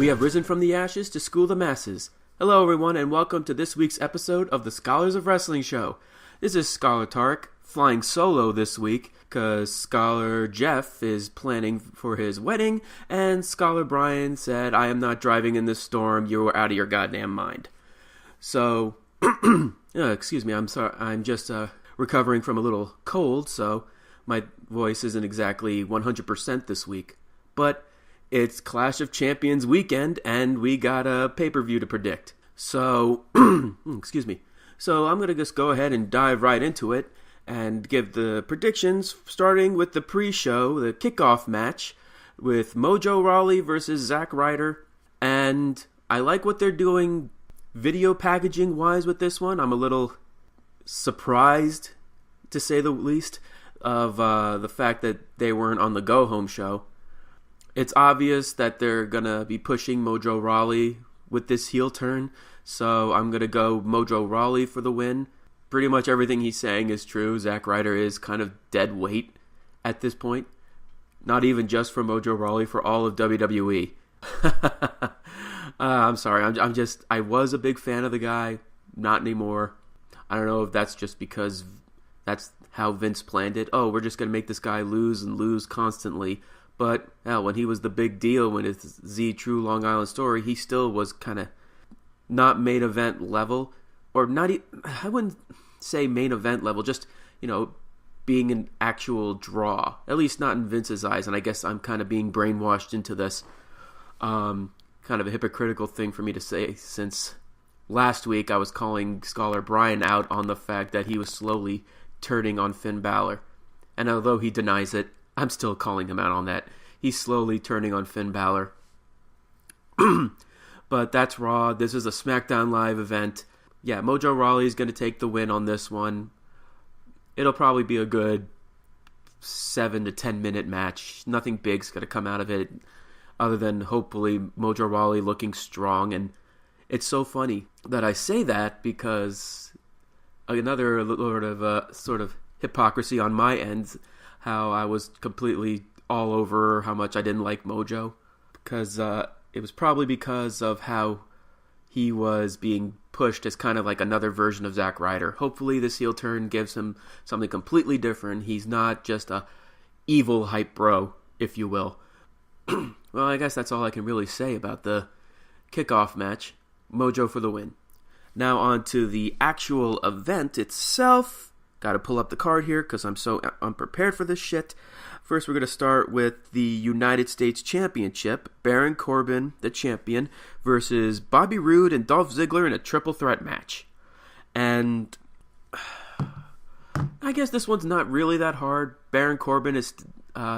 We have risen from the ashes to school the masses. Hello everyone and welcome to this week's episode of the Scholars of Wrestling Show. This is Scholar Tarek, flying solo this week because Scholar Jeff is planning for his wedding and Scholar Brian said, I am not driving in this storm, you are out of your goddamn mind. So, excuse me, I'm sorry, I'm just recovering from a little cold, so my voice isn't exactly 100% this week. But it's Clash of Champions weekend, and we got a pay-per-view to predict. So, excuse me. So I'm going to just go ahead and dive right into it and give the predictions, starting with the pre-show, the kickoff match with Mojo Rawley versus Zack Ryder. And I like what they're doing video packaging-wise with this one. I'm a little surprised, to say the least, of the fact that they weren't on the go-home show. It's obvious that they're going to be pushing Mojo Rawley with this heel turn, so I'm going to go Mojo Rawley for the win. Pretty much everything he's saying is true. Zack Ryder is kind of dead weight at this point. Not even just for Mojo Rawley, for all of WWE. I'm sorry, I was a big fan of the guy, not anymore. I don't know if that's just because that's how Vince planned it. Oh, we're just going to make this guy lose and lose constantly. But when he was the big deal, when it's Z True Long Island Story, he still was kind of not main event level, or not. I wouldn't say main event level, just being an actual draw. At least not in Vince's eyes. And I guess I'm kind of being brainwashed into this. Kind of a hypocritical thing for me to say, since last week I was calling Scholar Brian out on the fact that he was slowly turning on Finn Balor, and although he denies it, I'm still calling him out on that. He's slowly turning on Finn Balor. But that's Raw. This is a SmackDown Live event. Yeah, Mojo Rawley is going to take the win on this one. It'll probably be a good 7 to 10 minute match. Nothing big's going to come out of it other than hopefully Mojo Rawley looking strong. And it's so funny that I say that because another sort of hypocrisy on my end, how I was completely all over how much I didn't like Mojo, because it was probably because of how he was being pushed as kind of like another version of Zack Ryder. Hopefully this heel turn gives him something completely different. He's not just a evil hype bro, if you will. Well, I guess that's all I can really say about the kickoff match. Mojo for the win. Now on to the actual event itself. Got to pull up the card here because I'm so unprepared for this shit. First, we're going to start with the United States Championship. Baron Corbin, the champion, versus Bobby Roode and Dolph Ziggler in a triple threat match. And I guess this one's not really that hard. Baron Corbin is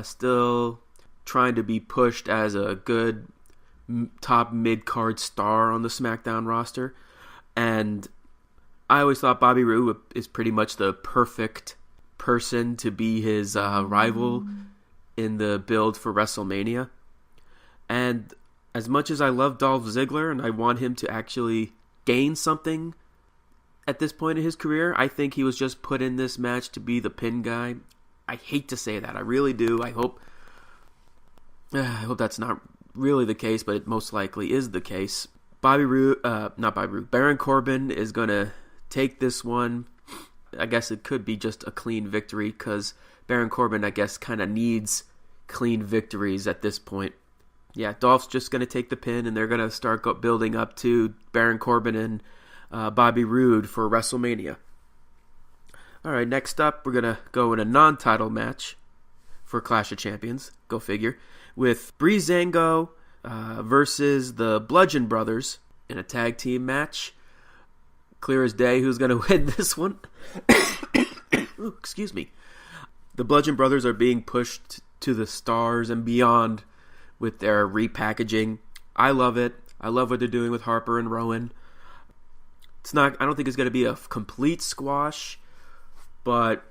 still trying to be pushed as a good top mid-card star on the SmackDown roster. And I always thought Bobby Roode is pretty much the perfect person to be his rival in the build for WrestleMania. And as much as I love Dolph Ziggler and I want him to actually gain something at this point in his career, I think he was just put in this match to be the pin guy. I hate to say that. I really do. I hope that's not really the case, but it most likely is the case. Baron Corbin is going to take this one. I guess it could be just a clean victory because Baron Corbin, I guess, kind of needs clean victories at this point. Yeah, Dolph's just going to take the pin and they're going to start building up to Baron Corbin and Bobby Roode for WrestleMania. Alright, next up, we're going to go in a non-title match for Clash of Champions, go figure, with Breezango versus the Bludgeon Brothers in a tag team match. Clear as day who's going to win this one. Ooh, excuse me. The Bludgeon Brothers are being pushed to the stars and beyond with their repackaging. I love it. I love what they're doing with Harper and Rowan. I don't think it's going to be a complete squash, but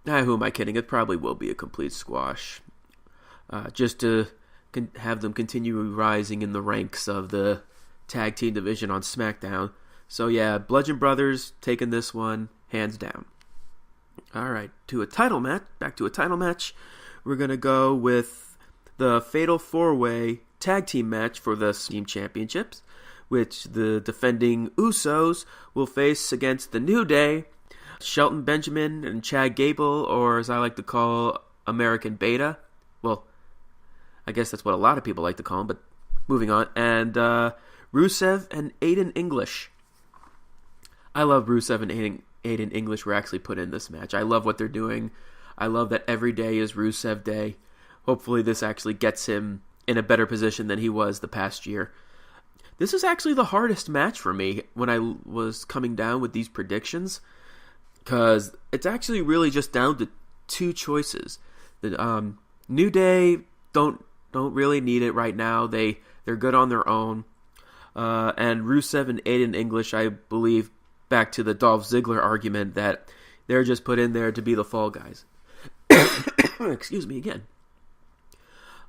who am I kidding? It probably will be a complete squash. Just to have them continue rising in the ranks of the tag team division on SmackDown. So yeah, Bludgeon Brothers taking this one hands down. Alright, back to a title match. We're going to go with the Fatal 4-Way tag team match for the team championships, which the defending Usos will face against the New Day, Shelton Benjamin and Chad Gable, or as I like to call American Beta. Well, I guess that's what a lot of people like to call him, but moving on. And Rusev and Aiden English. I love Rusev and Aiden English were actually put in this match. I love what they're doing. I love that every day is Rusev Day. Hopefully this actually gets him in a better position than he was the past year. This is actually the hardest match for me when I was coming down with these predictions, because it's actually really just down to two choices. The New Day don't really need it right now. They're good on their own. And Rusev and Aiden English, I believe, back to the Dolph Ziggler argument, that they're just put in there to be the fall guys. Excuse me again.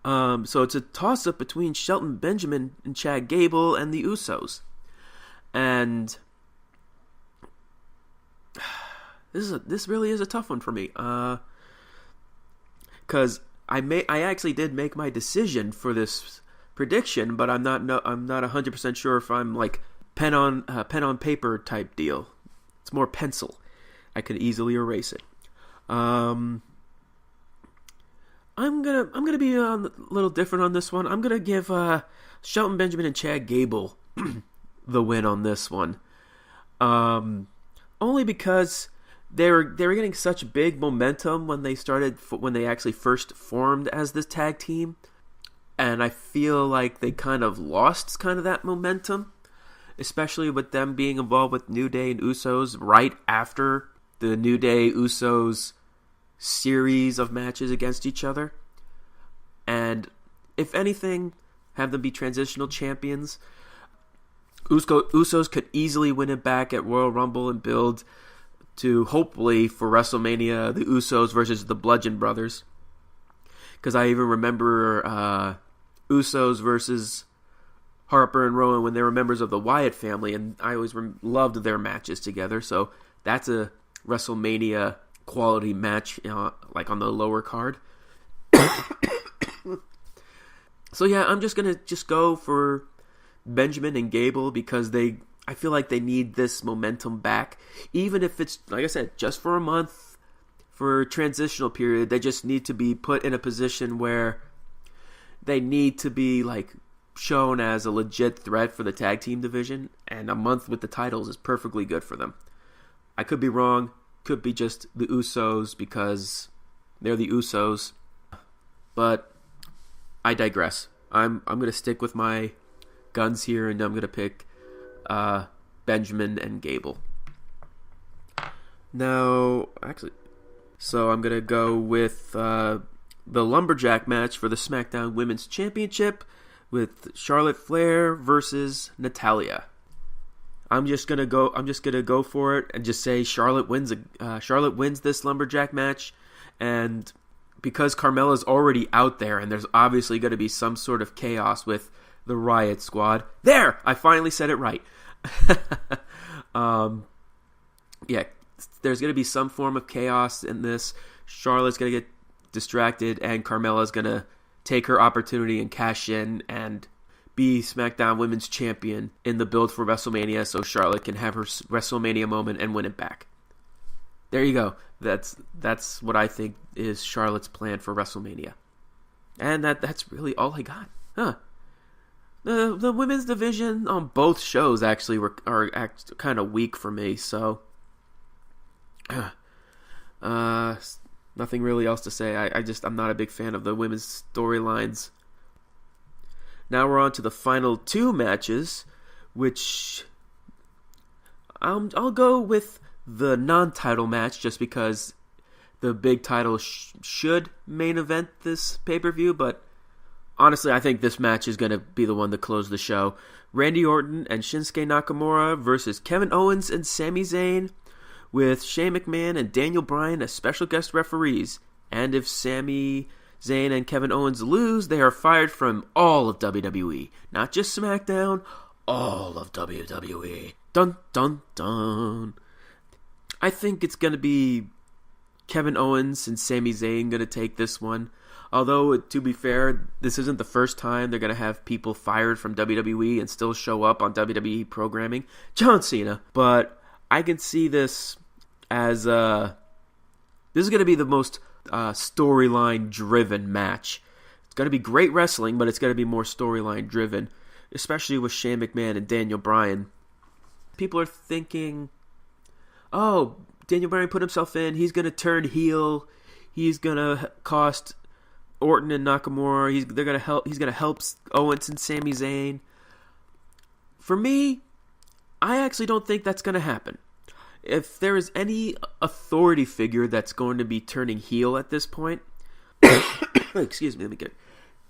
So it's a toss-up between Shelton Benjamin and Chad Gable and the Usos. And this really is a tough one for me. Because I actually did make my decision for this prediction, but I'm not 100% sure if I'm like pen on paper type deal. It's more pencil. I could easily erase it. I'm gonna be a little different on this one. I'm gonna give Shelton Benjamin and Chad Gable the win on this one. Only because they were getting such big momentum when they actually first formed as this tag team, and I feel like they kind of lost that momentum, especially with them being involved with New Day and Usos right after the New Day Usos series of matches against each other. And if anything, have them be transitional champions. Usos could easily win it back at Royal Rumble and build to, hopefully, for WrestleMania, the Usos versus the Bludgeon Brothers. Because I even remember Usos versus Harper and Rowan when they were members of the Wyatt family, and I always loved their matches together. So that's a WrestleMania quality match, like on the lower card. So yeah, I'm just gonna go for Benjamin and Gable because I feel like they need this momentum back, even if it's, like I said, just for a month, for a transitional period. They just need to be put in a position where they need to be like shown as a legit threat for the tag team division, and a month with the titles is perfectly good for them. I could be wrong. Could be just the Usos because they're the Usos. But I digress. I'm going to stick with my guns here, and I'm going to pick Benjamin and Gable. Now, actually, so I'm going to go with the Lumberjack match for the SmackDown Women's Championship with Charlotte Flair versus Natalya. I'm just gonna go for it and just say Charlotte wins this Lumberjack match, and because Carmella's already out there, and there's obviously going to be some sort of chaos with the Riot Squad. There, I finally said it right. Yeah, there's going to be some form of chaos in this. Charlotte's going to get distracted, and Carmella's going to take her opportunity and cash in and be SmackDown Women's Champion in the build for WrestleMania, so Charlotte can have her WrestleMania moment and win it back. There you go. That's what I think is Charlotte's plan for WrestleMania. And that's really all I got. Huh. The women's division on both shows actually are kind of weak for me, so nothing really else to say. I'm not a big fan of the women's storylines. Now we're on to the final two matches, which I'll go with the non-title match just because the big title should main event this pay-per-view, but honestly, I think this match is going to be the one to close the show. Randy Orton and Shinsuke Nakamura versus Kevin Owens and Sami Zayn, with Shane McMahon and Daniel Bryan as special guest referees. And if Sami Zayn and Kevin Owens lose, they are fired from all of WWE. Not just SmackDown, all of WWE. Dun, dun, dun. I think it's going to be Kevin Owens and Sami Zayn going to take this one. Although, to be fair, this isn't the first time they're going to have people fired from WWE and still show up on WWE programming. John Cena. But I can see this as this is going to be the most storyline-driven match. It's going to be great wrestling, but it's going to be more storyline-driven, especially with Shane McMahon and Daniel Bryan. People are thinking, oh, Daniel Bryan put himself in. He's going to turn heel. He's going to cost Orton and Nakamura. He's going to help Owens and Sami Zayn. For me, I actually don't think that's going to happen. If there is any authority figure that's going to be turning heel at this point, excuse me, let me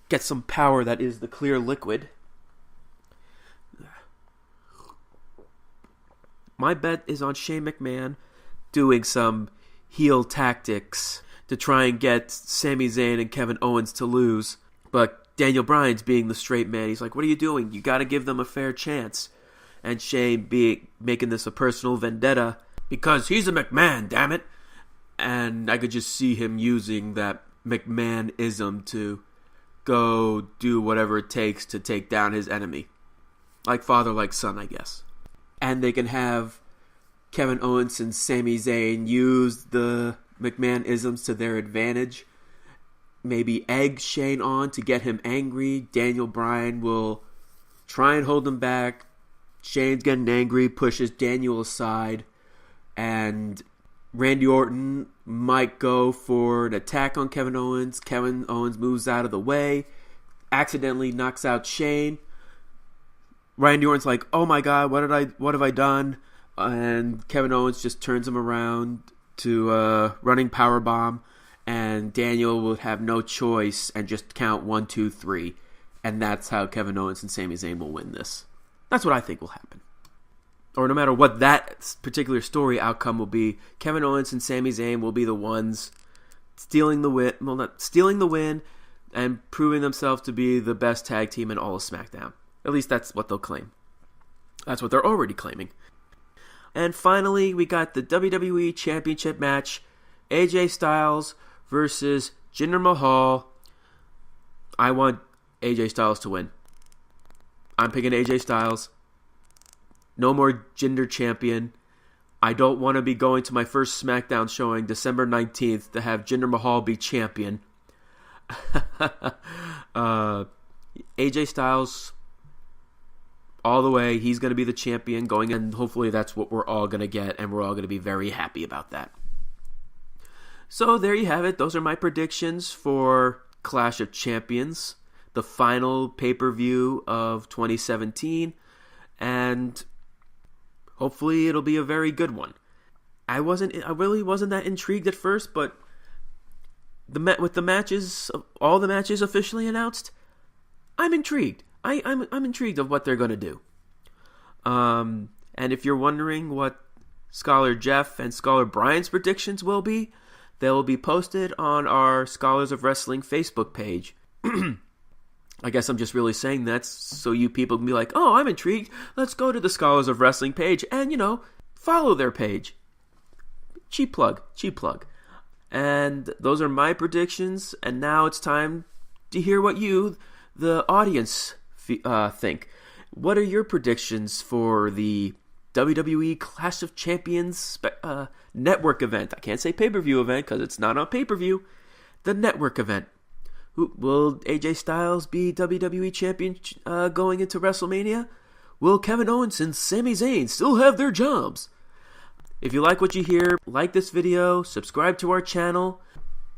get some power that is the clear liquid. My bet is on Shane McMahon doing some heel tactics to try and get Sami Zayn and Kevin Owens to lose. But Daniel Bryan's being the straight man. He's like, what are you doing? You got to give them a fair chance. And Shane making this a personal vendetta because he's a McMahon, damn it. And I could just see him using that McMahon-ism to go do whatever it takes to take down his enemy. Like father, like son, I guess. And they can have Kevin Owens and Sami Zayn use the McMahon-isms to their advantage. Maybe egg Shane on to get him angry. Daniel Bryan will try and hold him back. Shane's getting angry, pushes Daniel aside, and Randy Orton might go for an attack on Kevin Owens. Kevin Owens moves out of the way, accidentally knocks out Shane. Randy Orton's like, oh my god, what have I done? And Kevin Owens just turns him around to running powerbomb, and Daniel will have no choice and just count 1, 2, 3. And that's how Kevin Owens and Sami Zayn will win this. That's what I think will happen. Or no matter what that particular story outcome will be, Kevin Owens and Sami Zayn will be the ones stealing the win. Well, not stealing the win and proving themselves to be the best tag team in all of SmackDown. At least that's what they'll claim. That's what they're already claiming. And finally, we got the WWE Championship match. AJ Styles versus Jinder Mahal. I want AJ Styles to win. I'm picking AJ Styles. No more Jinder champion. I don't want to be going to my first SmackDown showing December 19th to have Jinder Mahal be champion. AJ Styles, all the way. He's going to be the champion going, and hopefully that's what we're all going to get, and we're all going to be very happy about that. So there you have it. Those are my predictions for Clash of Champions, the final pay-per-view of 2017, and hopefully it'll be a very good one. I really wasn't that intrigued at first, but with the matches, all the matches officially announced, I'm intrigued. I'm intrigued of what they're going to do. And if you're wondering what Scholar Jeff and Scholar Brian's predictions will be, they'll be posted on our Scholars of Wrestling Facebook page. I guess I'm just really saying that so you people can be like, oh, I'm intrigued. Let's go to the Scholars of Wrestling page and, follow their page. Cheap plug. And those are my predictions. And now it's time to hear what you, the audience, think. What are your predictions for the WWE Clash of Champions network event? I can't say pay-per-view event because it's not on pay-per-view. The network event. Will AJ Styles be WWE Champion going into WrestleMania? Will Kevin Owens and Sami Zayn still have their jobs? If you like what you hear, like this video, subscribe to our channel,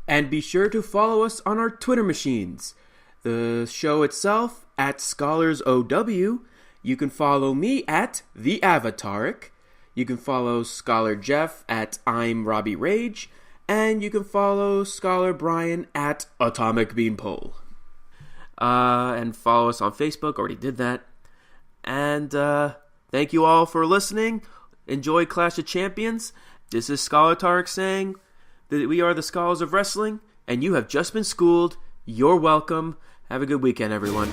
and be sure to follow us on our Twitter machines. The show itself, at ScholarsOW. You can follow me at The Avataric. You can follow Scholar Jeff at I'm Robbie Rage. And you can follow Scholar Brian at Atomic Beanpole. And follow us on Facebook. Already did that. And thank you all for listening. Enjoy Clash of Champions. This is Scholar Tarek saying that we are the Scholars of Wrestling. And you have just been schooled. You're welcome. Have a good weekend, everyone.